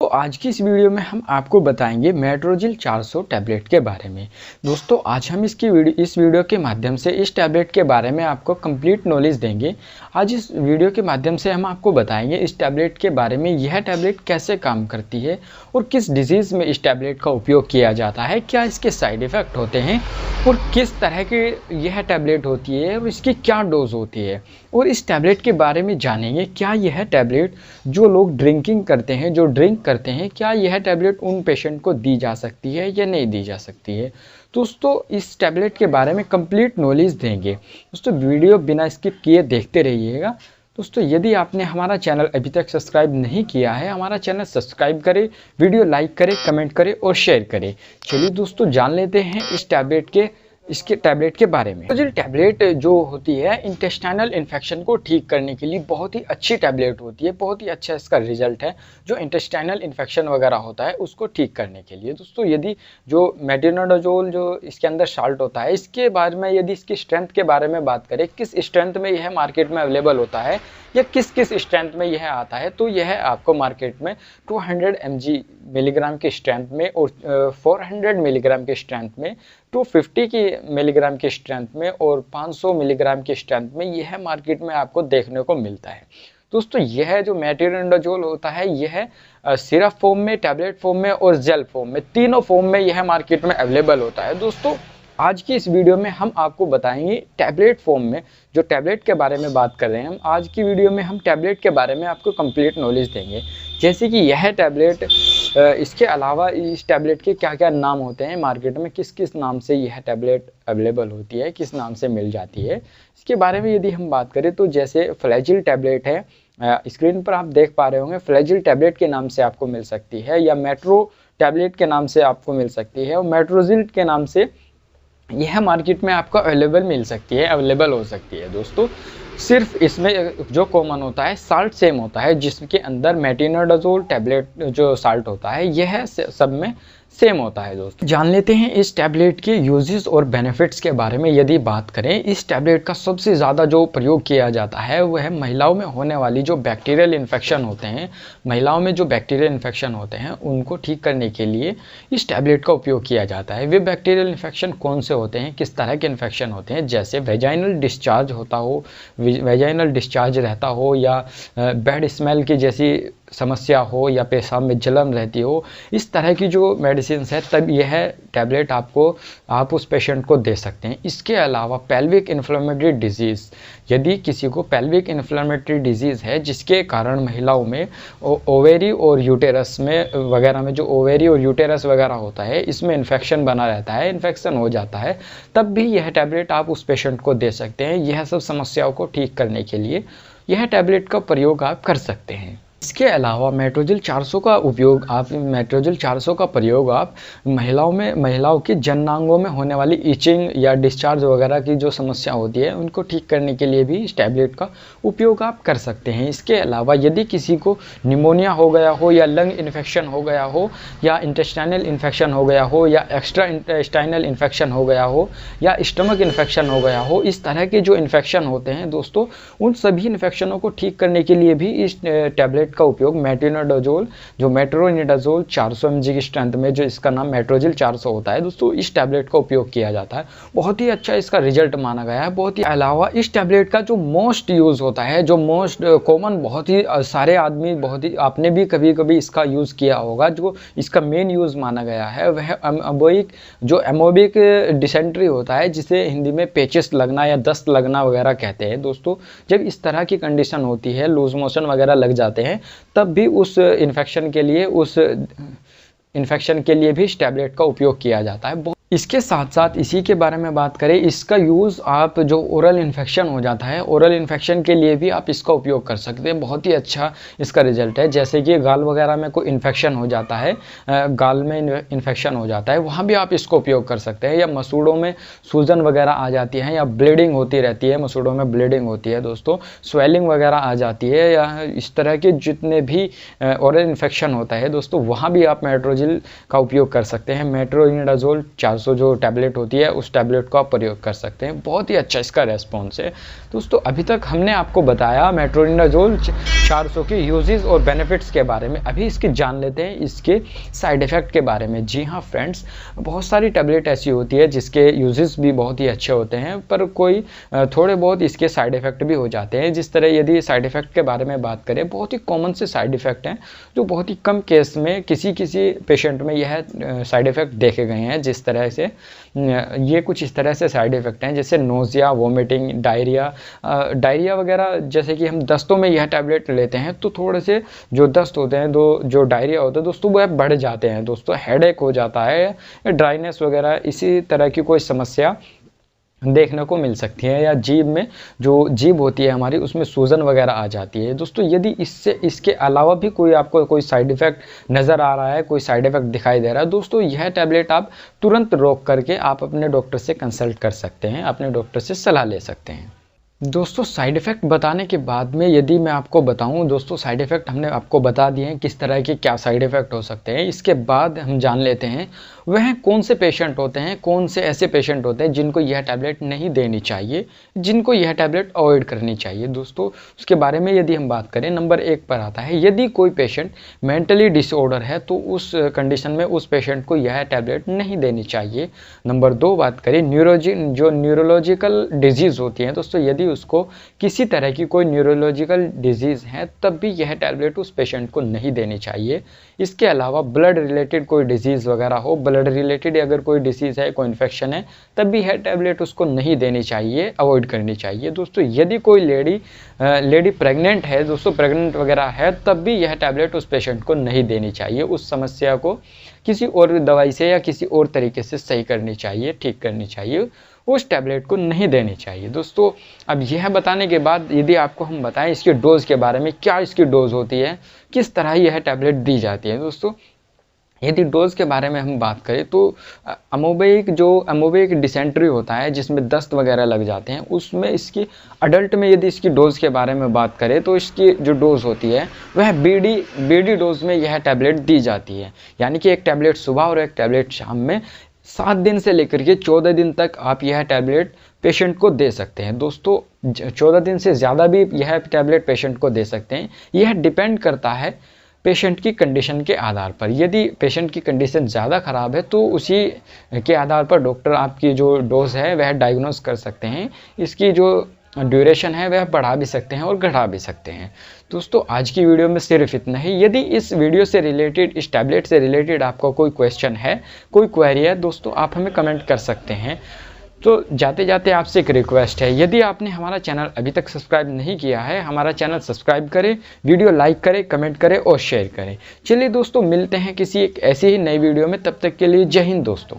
आज की इस वीडियो में हम आपको बताएंगे मेट्रोजिल 400 टैबलेट के बारे में। दोस्तों आज हम इस वीडियो के माध्यम से इस टैबलेट के बारे में आपको कंप्लीट नॉलेज देंगे। आज इस वीडियो के माध्यम से हम आपको बताएंगे इस टैबलेट के बारे में, यह टैबलेट कैसे काम करती है और किस डिजीज़ में इस टैबलेट का उपयोग किया जाता है, क्या इसके साइड इफ़ेक्ट होते हैं और किस तरह की यह टैबलेट होती है और इसकी क्या डोज होती है। और इस टैबलेट के बारे में जानेंगे क्या यह टैबलेट जो लोग ड्रिंकिंग करते हैं, जो ड्रिंक करते हैं, क्या यह टैबलेट उन पेशेंट को दी जा सकती है या नहीं दी जा सकती है। दोस्तों इस टैबलेट के बारे में कंप्लीट नॉलेज देंगे। दोस्तों वीडियो बिना स्किप किए देखते रहिएगा। दोस्तों यदि आपने हमारा चैनल अभी तक सब्सक्राइब नहीं किया है, हमारा चैनल सब्सक्राइब करें, वीडियो लाइक करें, कमेंट करें और शेयर करें। चलिए दोस्तों जान लेते हैं इसके टैबलेट के बारे में। तो टैबलेट जो होती है इंटेस्टाइनल इन्फेक्शन को ठीक करने के लिए बहुत ही अच्छी टैबलेट होती है, बहुत ही अच्छा इसका रिजल्ट है जो इंटेस्टाइनल इन्फेक्शन वगैरह होता है उसको ठीक करने के लिए। दोस्तों यदि जो मेट्रोनिडाजोल जो इसके अंदर साल्ट होता है, इसके बारे में यदि इसकी स्ट्रेंथ के बारे में बात करें, किस स्ट्रेंथ में यह मार्केट में अवेलेबल होता है या किस स्ट्रेंथ में यह आता है, तो यह आपको मार्केट में 200 मिलीग्राम की स्ट्रेंथ में और 400 मिलीग्राम की स्ट्रेंथ में, 250 मिलीग्राम की स्ट्रेंथ में और 500 मिलीग्राम की स्ट्रेंथ में यह मार्केट में आपको देखने को मिलता है। दोस्तों यह जो मेट्रोनिडाजोल होता है यह सिरप फॉर्म में, टैबलेट फॉर्म में और जेल फॉर्म में, तीनों फॉर्म में यह मार्केट में अवेलेबल होता है। दोस्तों आज की इस वीडियो में हम आपको बताएंगे टैबलेट फॉर्म में, जो टैबलेट के बारे में बात कर रहे हैं हम आज की वीडियो में, हम टैबलेट के बारे में आपको कंप्लीट नॉलेज देंगे। जैसे कि यह टैबलेट, इसके अलावा इस टैबलेट के क्या क्या नाम होते हैं मार्केट में, किस किस नाम से यह टैबलेट अवेलेबल होती है, किस नाम से मिल जाती है, इसके बारे में यदि हम बात करें तो जैसे फ्लैजिल टैबलेट है, स्क्रीन पर आप देख पा रहे होंगे, फ्लैजिल टैबलेट के नाम से आपको मिल सकती है, या मेट्रो टैबलेट के नाम से आपको मिल सकती है, और मेट्रोजिल के नाम से यह मार्केट में आपको अवेलेबल हो सकती है। दोस्तों सिर्फ इसमें जो कॉमन होता है साल्ट सेम होता है, जिसके अंदर मेट्रोनिडाजोल टैबलेट जो साल्ट होता है यह सब में सेम होता है। दोस्तों जान लेते हैं इस टैबलेट के यूजेस और बेनिफिट्स के बारे में। यदि बात करें, इस टैबलेट का सबसे ज़्यादा जो प्रयोग किया जाता है वह है महिलाओं में होने वाली जो बैक्टीरियल इन्फेक्शन होते हैं, महिलाओं में जो बैक्टीरियल इन्फेक्शन होते हैं उनको ठीक करने के लिए इस टैबलेट का उपयोग किया जाता है। वे बैक्टीरियल इन्फेक्शन कौन से होते हैं, किस तरह के इन्फेक्शन होते हैं, जैसे वेजाइनल डिस्चार्ज होता हो, वेजाइनल डिस्चार्ज रहता हो, या बैड स्मेल की जैसी समस्या हो, या पेशाब में जलन रहती हो, इस तरह की जो मेडिसिन है तब यह टैबलेट आप उस पेशेंट को दे सकते हैं। इसके अलावा पेल्विक इन्फ्लेमेटरी डिजीज़, यदि किसी को पेल्विक इन्फ्लेमेटरी डिजीज़ है जिसके कारण महिलाओं में ओवेरी और यूटेरस में वगैरह में, जो ओवेरी और यूटेरस वगैरह होता है इसमें इन्फेक्शन बना रहता है, इन्फेक्शन हो जाता है, तब भी यह टैबलेट आप उस पेशेंट को दे सकते हैं। यह सब समस्याओं को ठीक करने के लिए यह टैबलेट का प्रयोग आप कर सकते हैं। इसके अलावा मेट्रोजिल 400 का प्रयोग आप महिलाओं के जननांगों में होने वाली इचिंग या डिस्चार्ज वगैरह की जो समस्या होती है उनको ठीक करने के लिए भी इस टैबलेट का उपयोग आप कर सकते हैं। इसके अलावा यदि किसी को निमोनिया हो गया हो, या लंग इन्फेक्शन हो गया हो, या इंटेस्टाइनल इन्फेक्शन हो गया हो, या एक्स्ट्रा इंटेस्टाइनल इन्फेक्शन हो गया हो, या स्टमक इन्फेक्शन हो गया हो, इस तरह के जो इन्फेक्शन होते हैं दोस्तों, उन सभी इन्फेक्शनों को ठीक करने के लिए भी इस टैबलेट का उपयोग मेट्रोनिडाजोल 400 mg की स्ट्रेंथ में, जो इसका नाम मेट्रोजिल 400 होता है दोस्तों, इस टैबलेट का उपयोग किया जाता है। बहुत ही अच्छा इसका रिजल्ट माना गया है। बहुत ही अलावा इस टैबलेट का जो मोस्ट यूज़ होता है, जो मोस्ट कॉमन, बहुत ही सारे आदमी, बहुत ही आपने भी कभी कभी इसका यूज़ किया होगा, जो इसका मेन यूज़ माना गया है वह एमोबिक डिसेंट्री होता है, जिसे हिंदी में पेचिस लगना या दस्त लगना वगैरह कहते हैं। दोस्तों जब इस तरह की कंडीशन होती है, लूज मोशन वगैरह लग जाते हैं, तब भी उस इन्फेक्शन के लिए भी इस टैबलेट का उपयोग किया जाता है। इसके साथ साथ इसी के बारे में बात करें, इसका यूज़ आप जो ओरल इन्फेक्शन हो जाता है, ओरल इन्फेक्शन के लिए भी आप इसका उपयोग कर सकते हैं। बहुत ही अच्छा इसका रिजल्ट है। जैसे कि गाल वगैरह में कोई इन्फेक्शन हो जाता है, गाल में इन्फेक्शन हो जाता है, वहाँ भी आप इसको उपयोग कर सकते हैं। या मसूड़ों में सूजन वगैरह आ जाती है, या ब्लीडिंग होती रहती है, मसूड़ों में ब्लीडिंग होती है दोस्तों, स्वेलिंग वगैरह आ जाती है, या इस तरह के जितने भी ओरल इन्फेक्शन होता है दोस्तों, वहाँ भी आप मेट्रोजिल का उपयोग कर सकते हैं। मेट्रोनिडाजोल 400 400 जो टैबलेट होती है उस टैबलेट को आप प्रयोग कर सकते हैं। बहुत ही अच्छा इसका रेस्पॉन्स है। दोस्तों अभी तक हमने आपको बताया मेट्रोनिडाजोल 400 के यूजेस और बेनिफिट्स के बारे में। अभी इसकी जान लेते हैं इसके साइड इफ़ेक्ट के बारे में। जी हाँ फ्रेंड्स, बहुत सारी टैबलेट ऐसी होती है जिसके यूजेस भी बहुत ही अच्छे होते हैं, पर कोई थोड़े बहुत इसके साइड इफ़ेक्ट भी हो जाते हैं। जिस तरह यदि साइड इफ़ेक्ट के बारे में बात करें, बहुत ही कॉमन से साइड इफ़ेक्ट हैं जो बहुत ही कम केस में किसी पेशेंट में यह साइड इफ़ेक्ट देखे गए हैं। जिस तरह से ये कुछ इस तरह से साइड इफ़ेक्ट हैं जैसे नोज़िया, वोमिटिंग, डायरिया वगैरह। जैसे कि हम दस्तों में यह टैबलेट लेते हैं तो थोड़े से जो दस्त होते हैं, जो डायरिया होता है दोस्तों, वह बढ़ जाते हैं दोस्तों, हेडेक हो जाता है, ड्राइनेस वगैरह इसी तरह की कोई समस्या देखने को मिल सकती है। या जीभ में जो जीभ होती है हमारी, उसमें सूजन वगैरह आ जाती है दोस्तों। यदि इसके अलावा भी कोई आपको कोई साइड इफ़ेक्ट नज़र आ रहा है, कोई साइड इफ़ेक्ट दिखाई दे रहा है दोस्तों, यह टैबलेट आप तुरंत रोक करके आप अपने डॉक्टर से कंसल्ट कर सकते हैं, अपने डॉक्टर से सलाह ले सकते हैं। दोस्तों साइड इफ़ेक्ट बताने के बाद में यदि मैं आपको बताऊं, दोस्तों साइड इफ़ेक्ट हमने आपको बता दिए हैं किस तरह के क्या साइड इफ़ेक्ट हो सकते हैं। इसके बाद हम जान लेते हैं वह कौन से पेशेंट होते हैं, कौन से ऐसे पेशेंट होते हैं जिनको यह टैबलेट नहीं देनी चाहिए, जिनको यह टैबलेट अवॉइड करनी चाहिए। दोस्तों उसके बारे में यदि हम बात करें, नंबर 1 पर आता है यदि कोई पेशेंट मेंटली डिसऑर्डर है तो उस कंडीशन में उस पेशेंट को यह टैबलेट नहीं देनी चाहिए। नंबर 2 बात करें न्यूरोलॉजिकल डिजीज़ होती हैं दोस्तों, यदि उसको किसी तरह की कोई न्यूरोलॉजिकल डिजीज़ है तब भी यह टैबलेट उस पेशेंट को नहीं देनी चाहिए। इसके अलावा ब्लड रिलेटेड कोई डिजीज़ वगैरह हो, ब्लड रिलेटेड अगर कोई डिसीज़ है, कोई इन्फेक्शन है, तब भी यह टैबलेट उसको नहीं देनी चाहिए, अवॉइड करनी चाहिए। दोस्तों यदि कोई लेडी प्रेग्नेंट है दोस्तों, प्रेग्नेंट वगैरह है, तब भी यह टैबलेट उस पेशेंट को नहीं देनी चाहिए। उस समस्या को किसी और दवाई से या किसी और तरीके से सही करनी चाहिए, ठीक करनी चाहिए, उस टैबलेट को नहीं देनी चाहिए। दोस्तों अब यह बताने के बाद यदि आपको हम बताएं इसके डोज के बारे में, क्या इसकी डोज होती है, किस तरह यह टैबलेट दी जाती है। दोस्तों यदि डोज के बारे में हम बात करें तो अमोबेक डिसेंट्री होता है जिसमें दस्त वगैरह लग जाते हैं, उसमें इसकी अडल्ट में यदि इसकी डोज के बारे में बात करें तो इसकी जो डोज होती है वह बीडी डोज में यह टैबलेट दी जाती है। यानी कि एक टैबलेट सुबह और एक टैबलेट शाम में 7 दिन से लेकर के 14 दिन तक आप यह टैबलेट पेशेंट को दे सकते हैं। दोस्तों 14 दिन से ज़्यादा भी यह टैबलेट पेशेंट को दे सकते हैं। यह डिपेंड करता है पेशेंट की कंडीशन के आधार पर। यदि पेशेंट की कंडीशन ज़्यादा ख़राब है तो उसी के आधार पर डॉक्टर आपकी जो डोज है वह डायग्नोज कर सकते हैं, इसकी जो ड्यूरेशन है वह बढ़ा भी सकते हैं और घटा भी सकते हैं। दोस्तों आज की वीडियो में सिर्फ इतना ही। यदि इस वीडियो से रिलेटेड, इस टैबलेट से रिलेटेड आपका कोई क्वेश्चन है, कोई क्वेरी है दोस्तों, आप हमें कमेंट कर सकते हैं। तो जाते जाते आपसे एक रिक्वेस्ट है, यदि आपने हमारा चैनल अभी तक सब्सक्राइब नहीं किया है, हमारा चैनल सब्सक्राइब करें, वीडियो लाइक करें, कमेंट करें और शेयर करें। चलिए दोस्तों मिलते हैं किसी एक ऐसी ही नई वीडियो में, तब तक के लिए जय हिंद दोस्तों।